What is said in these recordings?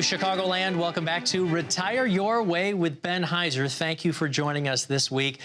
Chicagoland. Welcome back to Retire Your Way with Ben Heizer. Thank you for joining us this week.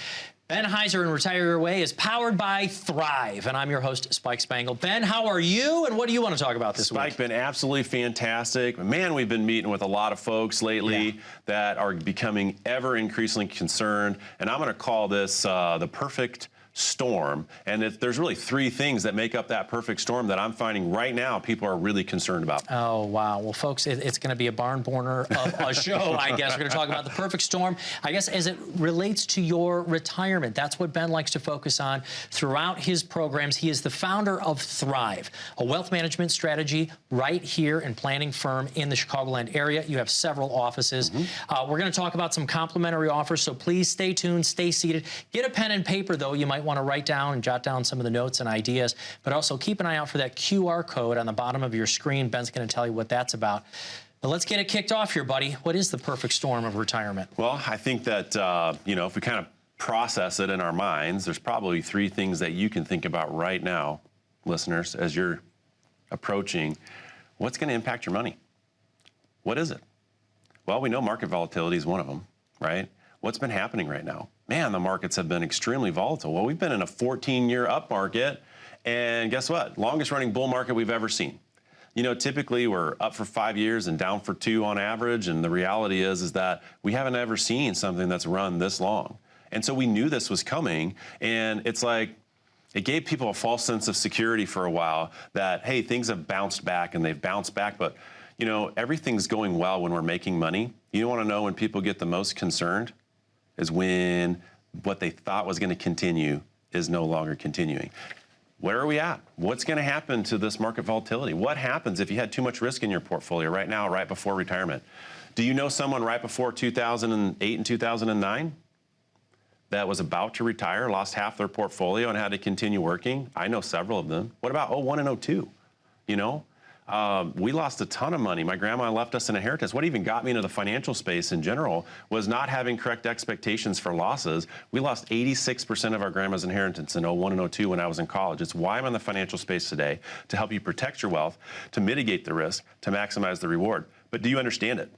Ben Heizer and Retire Your Way is powered by Thrive, and I'm your host, 𝗍𝗫 Spangle. Ben, how are you, and what do you want to talk about this week? Spike, been absolutely fantastic. Man, we've been meeting with a lot of folks lately that are becoming ever increasingly concerned, and I'm going to call this the perfect storm. And there's really three things that make up that perfect storm that I'm finding right now people are really concerned about. Oh, wow. Well, folks, it's going to be a barn burner of a show, I guess. We're going to talk about the perfect storm, I guess, as it relates to your retirement. That's what Ben likes to focus on throughout his programs. He is the founder of Thrive, a wealth management strategy right here and planning firm in the Chicagoland area. You have several offices. We're going to talk about some complimentary offers, so please stay tuned, stay seated. Get a pen and paper, though. You might want to write down and jot down some of the notes and ideas, but also keep an eye out for that QR code on the bottom of your screen. Ben's going to tell you what that's about. But let's get it kicked off here, buddy. What is the perfect storm of retirement? Well, I think that, you know, if we kind of process it in our minds, there's probably three things that you can think about right now, listeners, as you're approaching what's going to impact your money. What is it? Well, we know market volatility is one of them, right? What's been happening right now? Man, the markets have been extremely volatile. Well, we've been in a 14-year up market, and guess what? Longest running bull market we've ever seen. You know, typically we're up for 5 years and down for 2 on average, and the reality is that we haven't ever seen something that's run this long. And so we knew this was coming, and it's like, it gave people a false sense of security for a while that, hey, things have bounced back, and they've bounced back, but you know, everything's going well when we're making money. You want to know when people get the most concerned? Is when what they thought was going to continue is no longer continuing. Where are we at? What's going to happen to this market volatility? What happens if you had too much risk in your portfolio right now, right before retirement? Do you know someone right before 2008 and 2009 that was about to retire, lost half their portfolio and had to continue working? I know several of them. What about 01 and 02? You know? We lost a ton of money. My grandma left us an inheritance. What even got me into the financial space in general was not having correct expectations for losses. We lost 86% of our grandma's inheritance in 01 and 02 when I was in college. It's why I'm in the financial space today, to help you protect your wealth, to mitigate the risk, to maximize the reward. But do you understand it?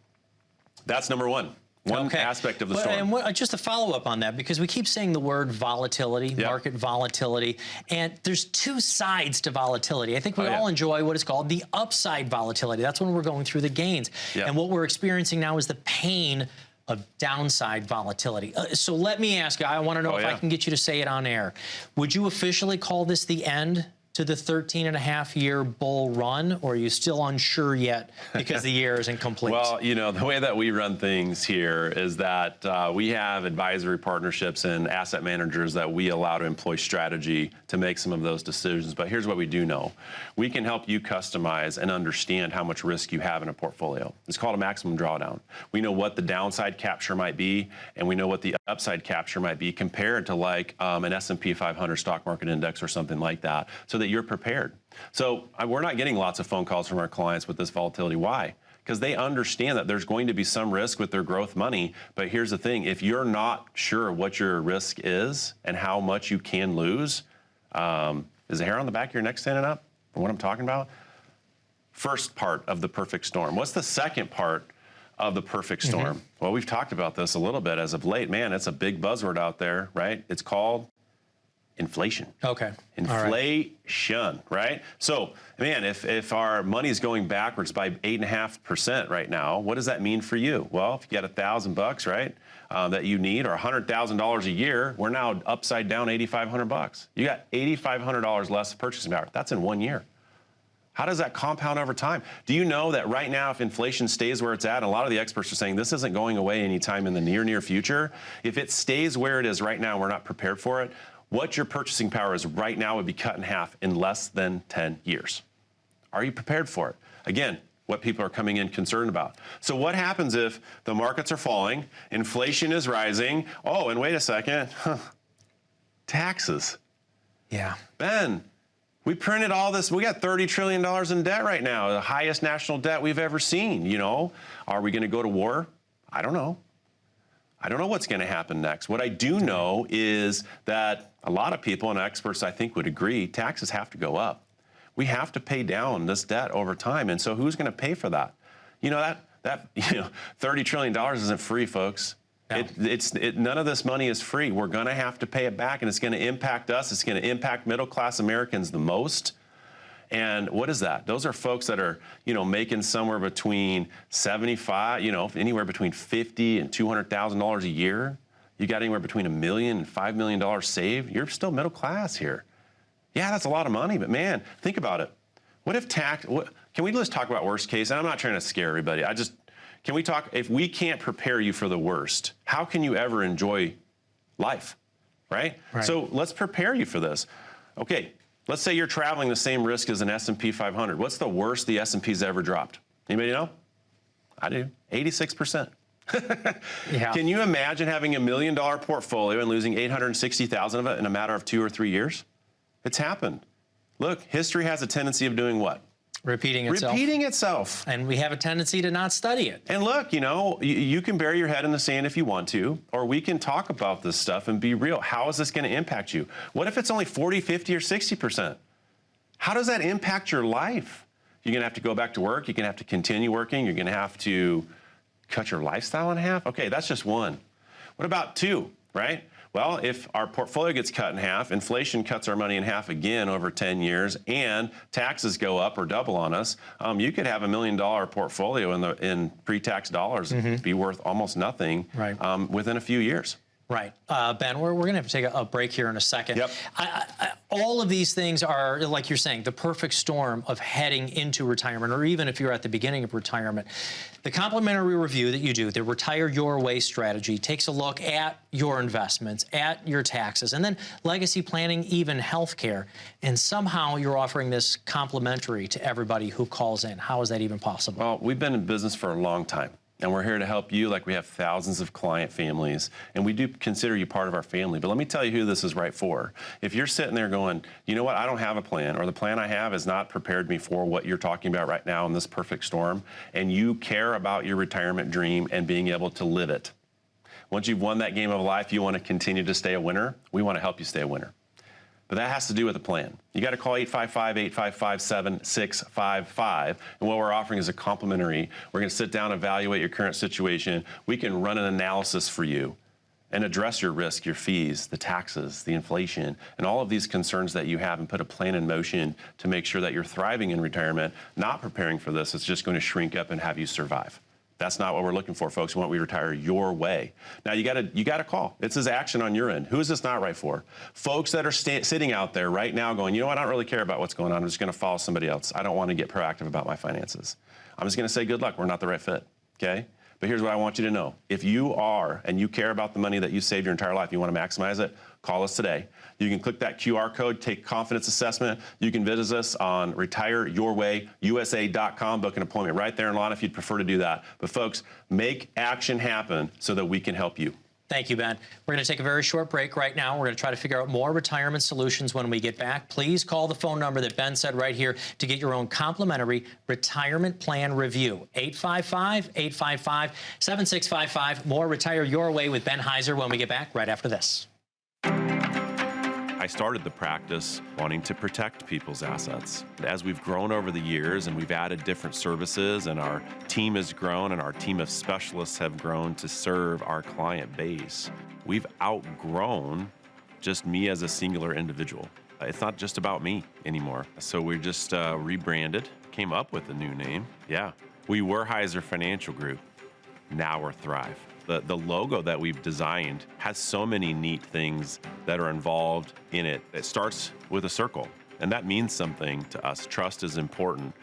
That's number one. One aspect of the storm. And just a follow-up on that, because we keep saying the word volatility, market volatility, and there's two sides to volatility. I think we all enjoy what is called the upside volatility. That's when we're going through the gains. And what we're experiencing now is the pain of downside volatility. So let me ask you, I want to know if I can get you to say it on air. Would you officially call this the end to the 13.5-year bull run, or are you still unsure yet because the year isn't complete? Well, you know, the way that we run things here is that we have advisory partnerships and asset managers that we allow to employ strategy to make some of those decisions. But here's what we do know. We can help you customize and understand how much risk you have in a portfolio. It's called a maximum drawdown. We know what the downside capture might be, and we know what the upside capture might be compared to like an S&P 500 stock market index or something like that, so that you're prepared. So we're not getting lots of phone calls from our clients with this volatility. Why? Because they understand that there's going to be some risk with their growth money. But here's the thing, if you're not sure what your risk is and how much you can lose, is the hair on the back of your neck standing up for what I'm talking about? First part of the perfect storm. What's the second part of the perfect storm? Well, we've talked about this a little bit as of late. Man, it's a big buzzword out there, right? It's called inflation. Inflation, right? So, man, if our money is going backwards by 8.5% right now, what does that mean for you? Well, if you got $1,000, right, that you need, or $100,000 a year, we're now upside down $8,500. You got $8,500 less purchasing power. That's in 1 year. How does that compound over time? Do you know that right now, if inflation stays where it's at, and a lot of the experts are saying this isn't going away anytime in the near future, if it stays where it is right now, we're not prepared for it, what your purchasing power is right now would be cut in half in less than 10 years. Are you prepared for it? Again, what people are coming in concerned about. So what happens if the markets are falling, inflation is rising, oh, and wait a second, taxes. Yeah. Ben, we printed all this, we got $30 trillion in debt right now, the highest national debt we've ever seen, you know. Are we gonna go to war? I don't know. I don't know what's going to happen next. What I do know is that a lot of people and experts, I think, would agree taxes have to go up. We have to pay down this debt over time. And so who's going to pay for that? You know, That, $30 trillion isn't free, folks. No. None of this money is free. We're going to have to pay it back, and it's going to impact us. It's going to impact middle-class Americans the most. And what is that? Those are folks that are, making somewhere between 75, anywhere between $50,000 and $200,000 a year. You got anywhere between $1 million and $5 million saved. You're still middle class here. Yeah, that's a lot of money, but man, think about it. What if can we just talk about worst case? And I'm not trying to scare everybody. Can we talk, if we can't prepare you for the worst, how can you ever enjoy life, right? So let's prepare you for this. Okay, let's say you're traveling the same risk as an S&P 500. What's the worst the S&P's ever dropped? Anybody know? I do, 86%. Yeah. Can you imagine having $1 million portfolio and losing 860,000 of it in a matter of 2 or 3 years? It's happened. Look, history has a tendency of doing what? Repeating itself. Repeating itself. And we have a tendency to not study it. And look, you can bury your head in the sand if you want to, or we can talk about this stuff and be real. How is this going to impact you? What if it's only 40, 50, or 60%? How does that impact your life? You're going to have to go back to work. You're going to have to continue working. You're going to have to cut your lifestyle in half. Okay, that's just one. What about two, right? Well, if our portfolio gets cut in half, inflation cuts our money in half again over 10 years, and taxes go up or double on us, you could have $1 million portfolio in pre-tax dollars be worth almost nothing within a few years. Right. Ben, we're going to have to take a break here in a second. Yep. All of these things are, like you're saying, the perfect storm of heading into retirement, or even if you're at the beginning of retirement. The complimentary review that you do, the Retire Your Way strategy, takes a look at your investments, at your taxes, and then legacy planning, even healthcare. And somehow you're offering this complimentary to everybody who calls in. How is that even possible? Well, we've been in business for a long time. And we're here to help you, like we have thousands of client families, and we do consider you part of our family. But let me tell you who this is right for. If you're sitting there going, you know what, I don't have a plan, or the plan I have has not prepared me for what you're talking about right now in this perfect storm, and you care about your retirement dream and being able to live it. Once you've won that game of life, you want to continue to stay a winner, we want to help you stay a winner. But that has to do with a plan. You got to call 855-855-7655. And what we're offering is a complimentary. We're going to sit down, evaluate your current situation. We can run an analysis for you and address your risk, your fees, the taxes, the inflation, and all of these concerns that you have, and put a plan in motion to make sure that you're thriving in retirement, not preparing for this. It's just going to shrink up and have you survive. That's not what we're looking for, folks. We want you to retire your way. Now, you got to call. It's his action on your end. Who is this not right for? Folks that are sitting out there right now going, you know what, I don't really care about what's going on. I'm just going to follow somebody else. I don't want to get proactive about my finances. I'm just going to say good luck. We're not the right fit, okay? But here's what I want you to know. If you are, and you care about the money that you saved your entire life, you want to maximize it, call us today. You can click that QR code, take confidence assessment. You can visit us on retireyourwayusa.com, book an appointment right there in Lana if you'd prefer to do that. But folks, make action happen so that we can help you. Thank you, Ben. We're going to take a very short break right now. We're going to try to figure out more retirement solutions when we get back. Please call the phone number that Ben said right here to get your own complimentary retirement plan review. 855-855-7655. More Retire Your Way with Ben Heizer when we get back right after this. I started the practice wanting to protect people's assets. As we've grown over the years and we've added different services, and our team has grown and our team of specialists have grown to serve our client base, we've outgrown just me as a singular individual. It's not just about me anymore. So we just rebranded, came up with a new name. Yeah, we were Heizer Financial Group. Now we're Thrive. The logo that we've designed has so many neat things that are involved in it. It starts with a circle, and that means something to us. Trust is important.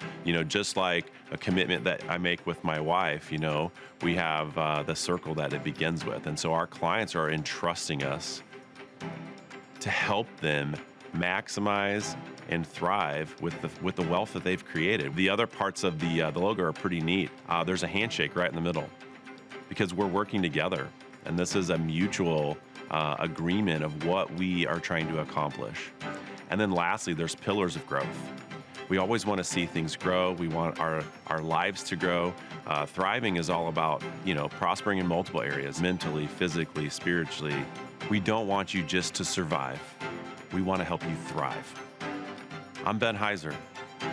Just like a commitment that I make with my wife, we have the circle that it begins with. And so our clients are entrusting us to help them maximize and thrive with the wealth that they've created. The other parts of the logo are pretty neat. There's a handshake right in the middle, because we're working together, and this is a mutual agreement of what we are trying to accomplish. And then lastly, there's pillars of growth. We always want to see things grow. We want our lives to grow. Thriving is all about, prospering in multiple areas, mentally, physically, spiritually. We don't want you just to survive. We want to help you thrive. I'm Ben Heizer.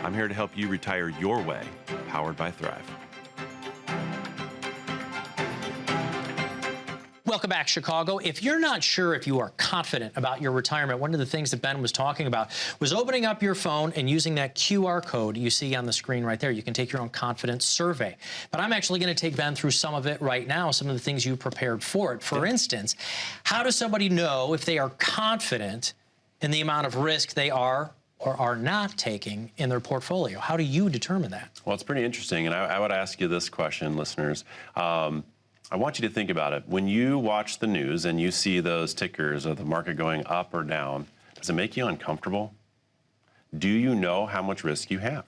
I'm here to help you retire your way, powered by Thrive. Welcome back, Chicago. If you're not sure if you are confident about your retirement, one of the things that Ben was talking about was opening up your phone and using that QR code you see on the screen right there. You can take your own confidence survey. But I'm actually going to take Ben through some of it right now, some of the things you prepared for it. For instance, how does somebody know if they are confident in the amount of risk they are or are not taking in their portfolio? How do you determine that? Well, it's pretty interesting, and I would ask you this question, listeners. I want you to think about it. When you watch the news and you see those tickers of the market going up or down, does it make you uncomfortable? Do you know how much risk you have?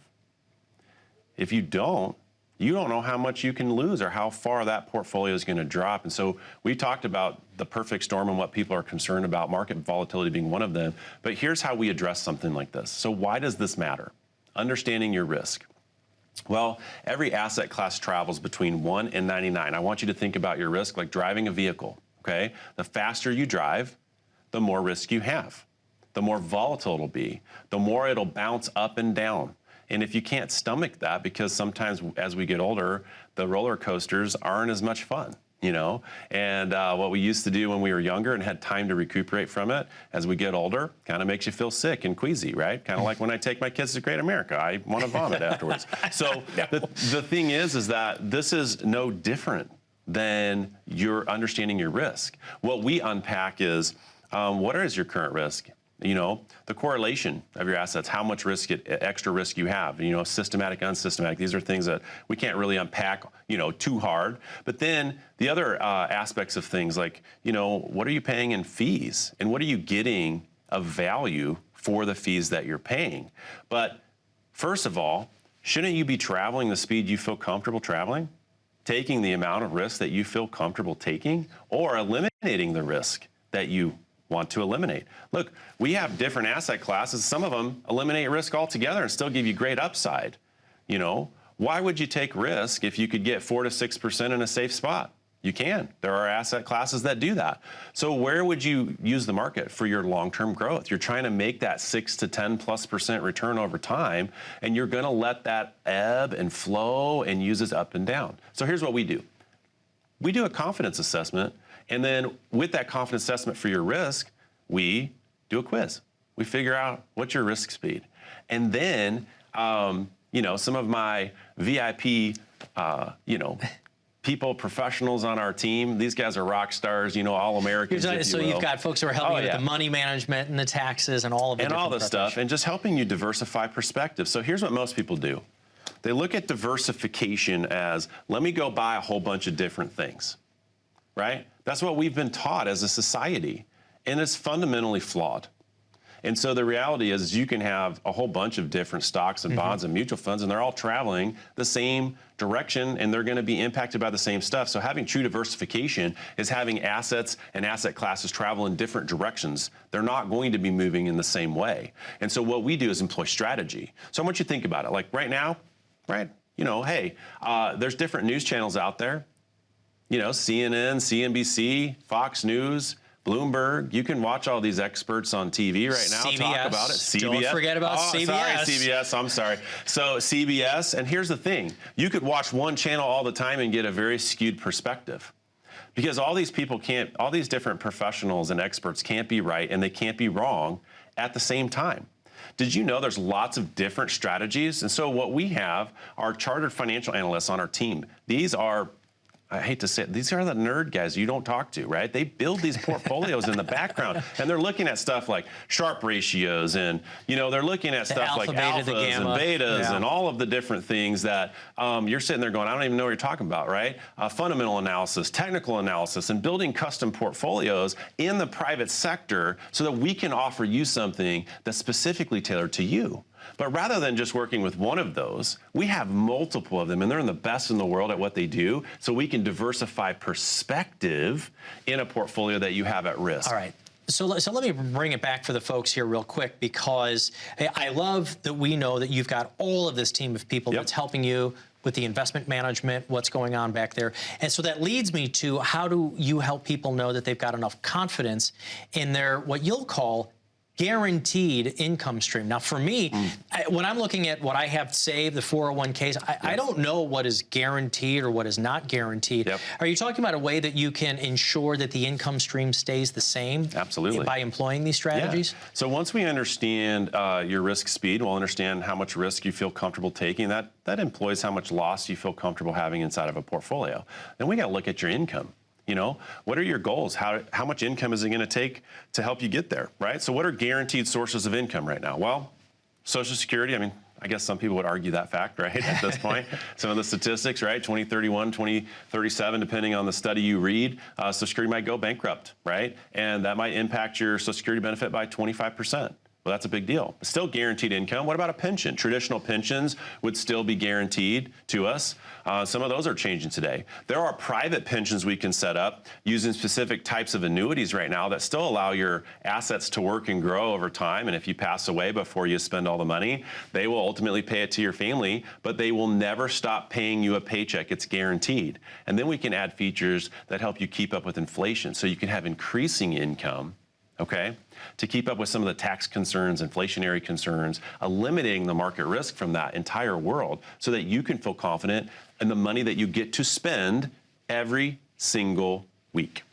If you don't know how much you can lose or how far that portfolio is going to drop. And so we talked about the perfect storm and what people are concerned about, market volatility being one of them. But here's how we address something like this. So why does this matter? Understanding your risk. Well, every asset class travels between 1 and 99. I want you to think about your risk like driving a vehicle, okay? The faster you drive, the more risk you have. The more volatile it'll be. The more it'll bounce up and down. And if you can't stomach that, because sometimes as we get older, the roller coasters aren't as much fun, you know? And what we used to do when we were younger and had time to recuperate from it, as we get older, kind of makes you feel sick and queasy, right? Kind of like when I take my kids to Great America, I want to vomit afterwards. So the thing is that this is no different than your understanding your risk. What we unpack is, what is your current risk? You know, the correlation of your assets, how much risk, extra risk you have, you know, systematic, unsystematic. These are things that we can't really unpack, you know, too hard. But then the other aspects of things like, you know, what are you paying in fees? And what are you getting of value for the fees that you're paying? But first of all, shouldn't you be traveling the speed you feel comfortable traveling? Taking the amount of risk that you feel comfortable taking, or eliminating the risk that you want to eliminate. Look, we have different asset classes. Some of them eliminate risk altogether and still give you great upside. You know, why would you take risk if you could get 4 to 6% in a safe spot? You can. There are asset classes that do that. So where would you use the market for your long-term growth? You're trying to make that 6 to 10+% return over time, and you're going to let that ebb and flow and use it up and down. So here's what we do. We do a confidence assessment. And then with that confidence assessment for your risk, we do a quiz. We figure out what's your risk speed. And then, you know, some of my VIP, you know, people, professionals on our team, these guys are rock stars, you know, all Americans. So you've got folks who are helping you with the money management and the taxes and all of it. And all this stuff, and just helping you diversify perspective. So here's what most people do. They look at diversification as, let me go buy a whole bunch of different things. Right? That's what we've been taught as a society, and it's fundamentally flawed. And so the reality is you can have a whole bunch of different stocks and bonds and mutual funds, and they're all traveling the same direction, and they're going to be impacted by the same stuff. So having true diversification is having assets and asset classes travel in different directions. They're not going to be moving in the same way. And so what we do is employ strategy. So I want you to think about it. Like right now, right? You know, hey, there's different news channels out there. You know, CNN, CNBC, Fox News, Bloomberg. You can watch all these experts on TV right now CBS. Talk about it. CBS. Don't forget about CBS. Sorry, CBS. I'm sorry. So CBS, and here's the thing. You could watch one channel all the time and get a very skewed perspective. Because all these people can't, all these different professionals and experts can't be right and they can't be wrong at the same time. Did you know there's lots of different strategies? And so what we have are chartered financial analysts on our team. These are, I hate to say it, these are the nerd guys you don't talk to, right? They build these portfolios in the background, and they're looking at stuff like Sharpe ratios, and you know they're looking at stuff like alphas and betas and all of the different things that you're sitting there going, I don't even know what you're talking about, right? Fundamental analysis, technical analysis, and building custom portfolios in the private sector so that we can offer you something that's specifically tailored to you. But rather than just working with one of those, we have multiple of them, and they're the best in the world at what they do, so we can diversify perspective in a portfolio that you have at risk. All right. So let me bring it back for the folks here real quick, because I love that we know that you've got all of this team of people that's helping you with the investment management, what's going on back there. And so that leads me to, how do you help people know that they've got enough confidence in their, what you'll call, guaranteed income stream. Now, for me, when I'm looking at what I have saved, the 401ks, I don't know what is guaranteed or what is not guaranteed. Yep. Are you talking about a way that you can ensure that the income stream stays the same? Absolutely. By employing these strategies? Yeah. So once we understand your risk speed, we'll understand how much risk you feel comfortable taking. That employs how much loss you feel comfortable having inside of a portfolio. Then we got to look at your income. You know, what are your goals? How much income is it going to take to help you get there, right? So what are guaranteed sources of income right now? Well, Social Security, I mean, I guess some people would argue that fact, right, at this point. Some of the statistics, right, 2031, 2037, depending on the study you read, Social Security might go bankrupt, right? And that might impact your Social Security benefit by 25%. Well, that's a big deal. Still guaranteed income. What about a pension? Traditional pensions would still be guaranteed to us. Some of those are changing today. There are private pensions we can set up using specific types of annuities right now that still allow your assets to work and grow over time. And if you pass away before you spend all the money, they will ultimately pay it to your family, but they will never stop paying you a paycheck. It's guaranteed. And then we can add features that help you keep up with inflation so you can have increasing income, okay, to keep up with some of the tax concerns, inflationary concerns, eliminating the market risk from that entire world so that you can feel confident in the money that you get to spend every single week.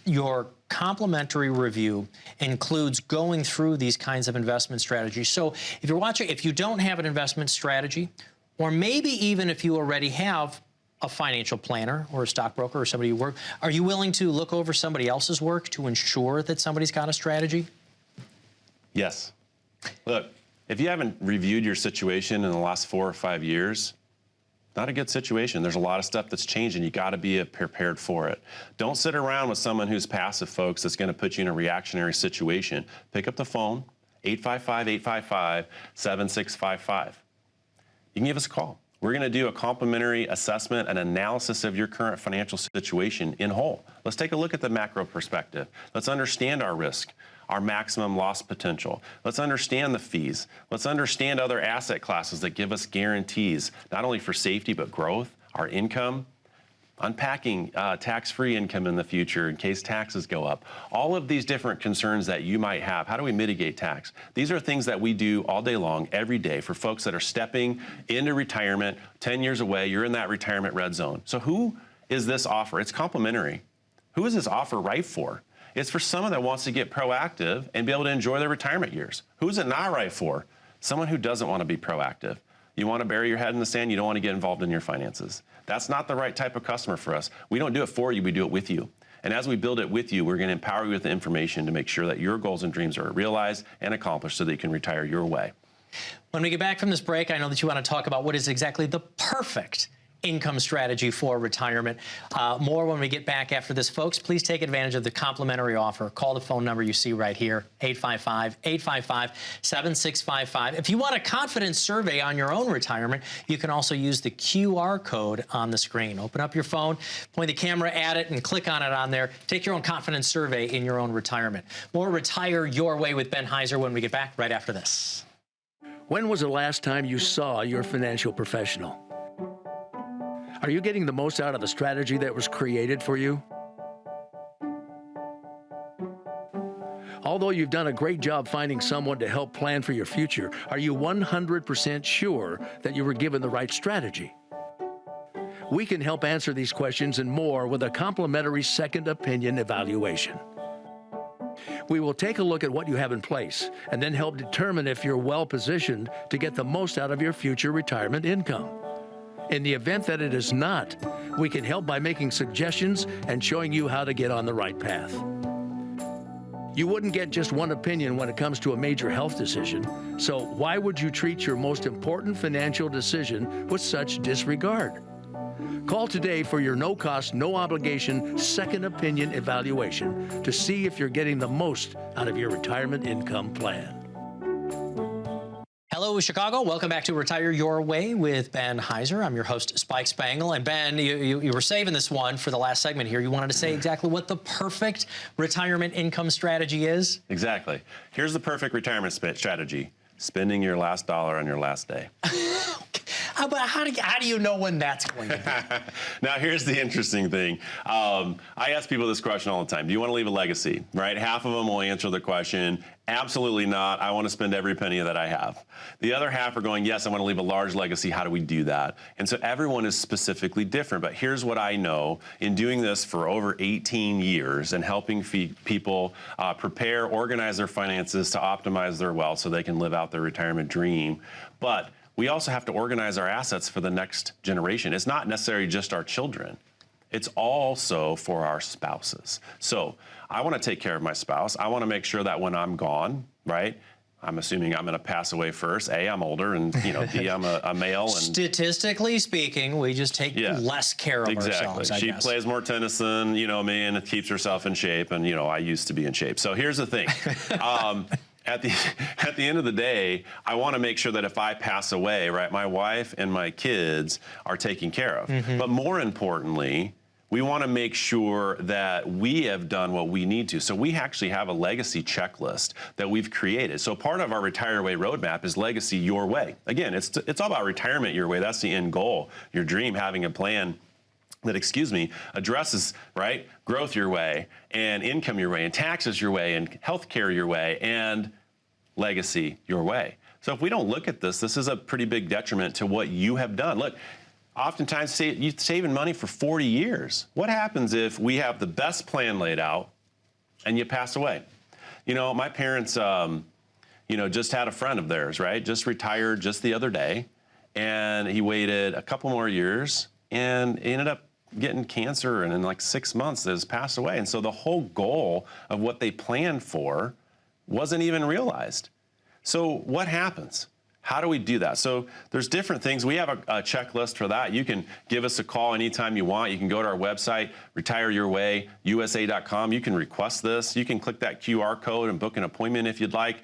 Your complimentary review includes going through these kinds of investment strategies. So if you're watching, if you don't have an investment strategy, or maybe even if you already have a financial planner or a stockbroker or somebody you work, are you willing to look over somebody else's work to ensure that somebody's got a strategy? Yes. Look, if you haven't reviewed your situation in the last 4 or 5 years, not a good situation. There's a lot of stuff that's changing. You got to be prepared for it. Don't sit around with someone who's passive, folks, that's going to put you in a reactionary situation. Pick up the phone, 855-855-7655. You can give us a call. We're going to do a complimentary assessment and analysis of your current financial situation in whole. Let's take a look at the macro perspective. Let's understand our risk, our maximum loss potential. Let's understand the fees. Let's understand other asset classes that give us guarantees, not only for safety, but growth, our income, unpacking tax-free income in the future in case taxes go up. All of these different concerns that you might have. How do we mitigate tax? These are things that we do all day long, every day, for folks that are stepping into retirement, 10 years away. You're in that retirement red zone. So who is this offer? It's complimentary. Who is this offer right for? It's for someone that wants to get proactive and be able to enjoy their retirement years. Who is it not right for? Someone who doesn't want to be proactive. You want to bury your head in the sand, you don't want to get involved in your finances. That's not the right type of customer for us. We don't do it for you, we do it with you. And as we build it with you, we're going to empower you with the information to make sure that your goals and dreams are realized and accomplished so that you can retire your way. When we get back from this break, I know that you want to talk about what is exactly the perfect income strategy for retirement. More when we get back after this. Folks, please take advantage of the complimentary offer. Call the phone number you see right here, 855-855-7655. If you want a confidence survey on your own retirement, you can also use the QR code on the screen. Open up your phone, point the camera at it, and click on it on there. Take your own confidence survey in your own retirement. More Retire Your Way with Ben Heizer when we get back right after this. When was the last time you saw your financial professional? Are you getting the most out of the strategy that was created for you? Although you've done a great job finding someone to help plan for your future, are you 100% sure that you were given the right strategy? We can help answer these questions and more with a complimentary second opinion evaluation. We will take a look at what you have in place and then help determine if you're well positioned to get the most out of your future retirement income. In the event that it is not, we can help by making suggestions and showing you how to get on the right path. You wouldn't get just one opinion when it comes to a major health decision, so why would you treat your most important financial decision with such disregard? Call today for your no-cost, no-obligation second opinion evaluation to see if you're getting the most out of your retirement income plan. Hello, Chicago. Welcome back to Retire Your Way with Ben Heizer. I'm your host, Spike Spangle. And Ben, you were saving this one for the last segment here. You wanted to say exactly what the perfect retirement income strategy is? Exactly. Here's the perfect retirement strategy. Spending your last dollar on your last day. But how do you know when that's going to be? Now, here's the interesting thing. I ask people this question all the time. Do you want to leave a legacy, right? Half of them will answer the question, absolutely not. I want to spend every penny that I have. The other half are going, yes, I want to leave a large legacy. How do we do that? And so everyone is specifically different. But here's what I know in doing this for over 18 years and helping people prepare, organize their finances to optimize their wealth so they can live out their retirement dream. But we also have to organize our assets for the next generation. It's not necessarily just our children. It's also for our spouses. So I want to take care of my spouse. I want to make sure that when I'm gone, right? I'm assuming I'm going to pass away first. A, I'm older, and B, I'm a male. And statistically speaking, we just take less care of ourselves. I She guess. plays more tennis than me, and keeps herself in shape. And I used to be in shape. So here's the thing. At the end of the day, I want to make sure that if I pass away, right, my wife and my kids are taken care of. But more importantly, we want to make sure that we have done what we need to. So we actually have a legacy checklist that we've created. So part of our Retire Your Way roadmap is Legacy Your Way. Again, it's all about retirement your way. That's the end goal, your dream, having a plan that, addresses, right, growth your way, and income your way, and taxes your way, and healthcare your way, and legacy your way. So if we don't look at this, this is a pretty big detriment to what you have done. Look, oftentimes you're saving money for 40 years. What happens if we have the best plan laid out and you pass away? My parents, just had a friend of theirs, right, just retired just the other day, and he waited a couple more years and ended up getting cancer, and in like 6 months has passed away. And so the whole goal of what they planned for wasn't even realized. So what happens? How do we do that? So there's different things. We have a checklist for that. You can give us a call anytime you want. You can go to our website, retireyourwayusa.com. You can request this. You can click that QR code and book an appointment if you'd like.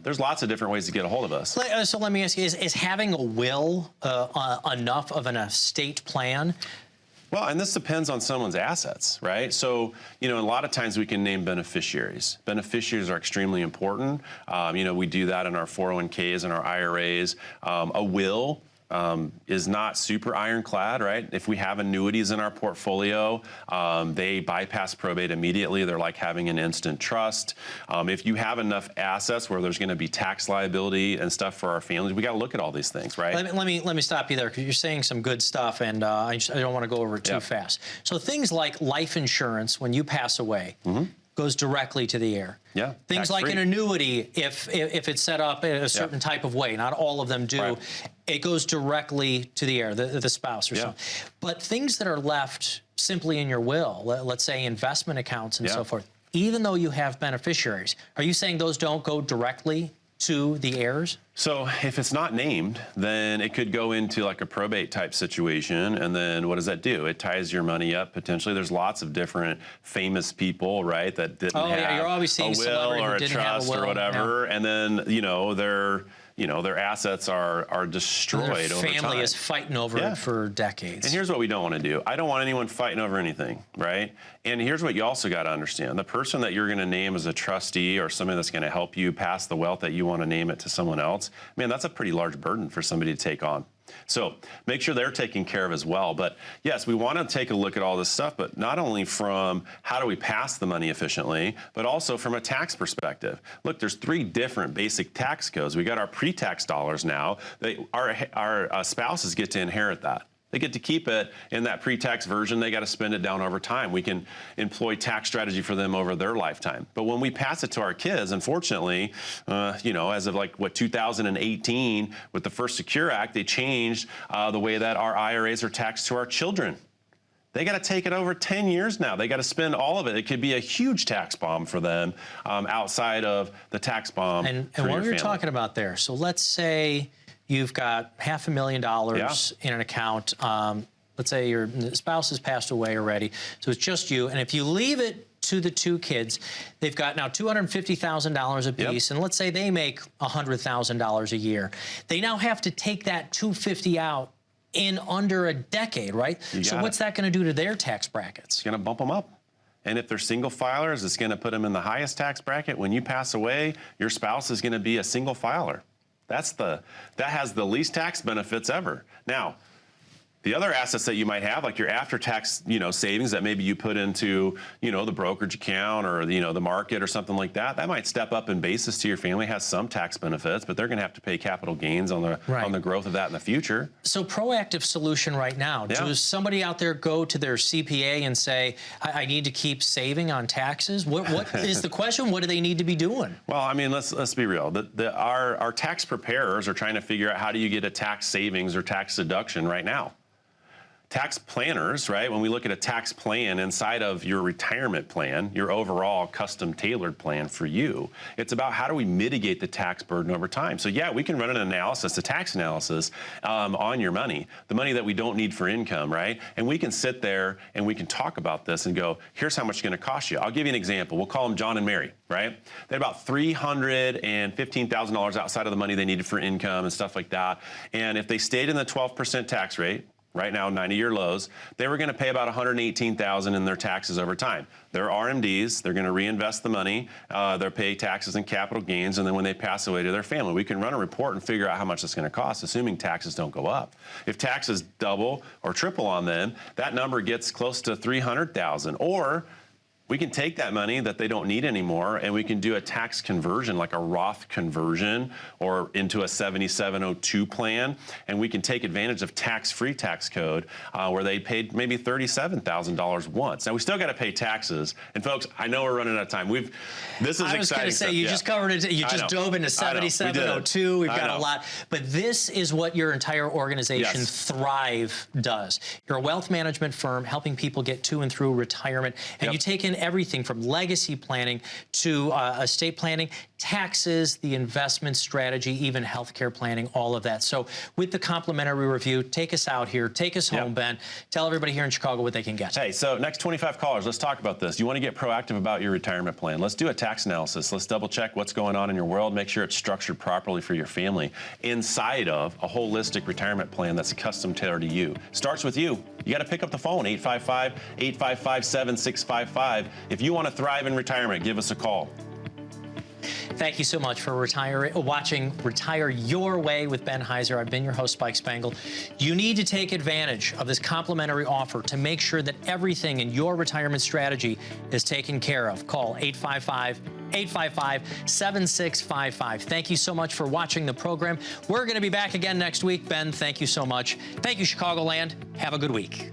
There's lots of different ways to get a hold of us. So let me ask you, is having a will enough of an estate plan? Well, and this depends on someone's assets, right? So, a lot of times we can name beneficiaries. Beneficiaries are extremely important. We do that in our 401ks and our IRAs. A will is not super ironclad, right? If we have annuities in our portfolio, they bypass probate immediately. They're like having an instant trust. If you have enough assets where there's going to be tax liability and stuff for our families, we got to look at all these things, right? Let me stop you there, because you're saying some good stuff, and I don't want to go over it too fast. So things like life insurance, when you pass away, goes directly to the heir. Yeah. Things like an annuity, if it's set up in a certain type of way, not all of them do, right, it goes directly to the heir, the spouse or something. But things that are left simply in your will, let's say investment accounts and so forth, even though you have beneficiaries, are you saying those don't go directly to the heirs? So if it's not named, then it could go into like a probate type situation. And then what does that do? It ties your money up potentially. There's lots of different famous people, right, that didn't have you're always seeing a will or a trust or whatever. And then, their assets are destroyed over time. Their family is fighting over it for decades. And here's what we don't want to do. I don't want anyone fighting over anything, right? And here's what you also got to understand. The person that you're going to name as a trustee or somebody that's going to help you pass the wealth that you want to name it to someone else, man, that's a pretty large burden for somebody to take on. So make sure they're taken care of as well. But yes, we want to take a look at all this stuff, but not only from how do we pass the money efficiently, but also from a tax perspective. Look, there's 3 different basic tax codes. We got our pre-tax dollars now. Our spouses get to inherit that. They get to keep it in that pre-tax version. They got to spend it down over time. We can employ tax strategy for them over their lifetime. But when we pass it to our kids, unfortunately, as of 2018, with the First Secure Act, they changed the way that our IRAs are taxed to our children. They got to take it over 10 years now. They got to spend all of it. It could be a huge tax bomb for them outside of the tax bomb. And what you're talking about there, so let's say you've got $500,000 in an account. Let's say your spouse has passed away already, so it's just you. And if you leave it to the 2 kids, they've got now $250,000 apiece, and let's say they make $100,000 a year. They now have to take that $250,000 out in under a decade, right? So what's that going to do to their tax brackets? It's going to bump them up. And if they're single filers, it's going to put them in the highest tax bracket. When you pass away, your spouse is going to be a single filer. That has the least tax benefits ever. Now, the other assets that you might have, like your after-tax, savings that maybe you put into, the brokerage account or, the market or something like that, that might step up in basis to your family, has some tax benefits, but they're going to have to pay capital gains on the growth of that in the future. So proactive solution right now, does somebody out there go to their CPA and say, I need to keep saving on taxes? What is the question? What do they need to be doing? Well, I mean, let's be real. Our tax preparers are trying to figure out how do you get a tax savings or tax deduction right now. Tax planners, right? When we look at a tax plan inside of your retirement plan, your overall custom tailored plan for you, it's about how do we mitigate the tax burden over time. So yeah, we can run an analysis, a tax analysis on your money, the money that we don't need for income, right? And we can sit there and we can talk about this and go, here's how much it's going to cost you. I'll give you an example. We'll call them John and Mary, right? They had about $315,000 outside of the money they needed for income and stuff like that. And if they stayed in the 12% tax rate, right now, 90-year lows, they were going to pay about $118,000 in their taxes over time. They're RMDs. They're going to reinvest the money. They'll pay taxes and capital gains, and then when they pass away to their family, we can run a report and figure out how much it's going to cost, assuming taxes don't go up. If taxes double or triple on them, that number gets close to $300,000. Or we can take that money that they don't need anymore and we can do a tax conversion, like a Roth conversion or into a 7702 plan. And we can take advantage of tax-free tax code where they paid maybe $37,000 once. Now, we still got to pay taxes. And folks, I know we're running out of time. This is exciting. I was going to say, you just covered it. You just dove into 7702. We've got a lot. But this is what your entire organization, Thrive, does. You're a wealth management firm helping people get to and through retirement. And you take in everything from legacy planning to estate planning, taxes, the investment strategy, even healthcare planning, all of that. So with the complimentary review, take us out here, take us home, Ben. Tell everybody here in Chicago what they can get. Hey, so next 25 callers, let's talk about this. You want to get proactive about your retirement plan. Let's do a tax analysis. Let's double check what's going on in your world, make sure it's structured properly for your family inside of a holistic retirement plan that's custom tailored to you. Starts with you. You got to pick up the phone, 855-855-7655. If you want to thrive in retirement, give us a call. Thank you so much for watching Retire Your Way with Ben Heizer. I've been your host, Spike Spangle. You need to take advantage of this complimentary offer to make sure that everything in your retirement strategy is taken care of. Call 855-855-7655. Thank you so much for watching the program. We're going to be back again next week. Ben, thank you so much. Thank you, Chicagoland. Have a good week.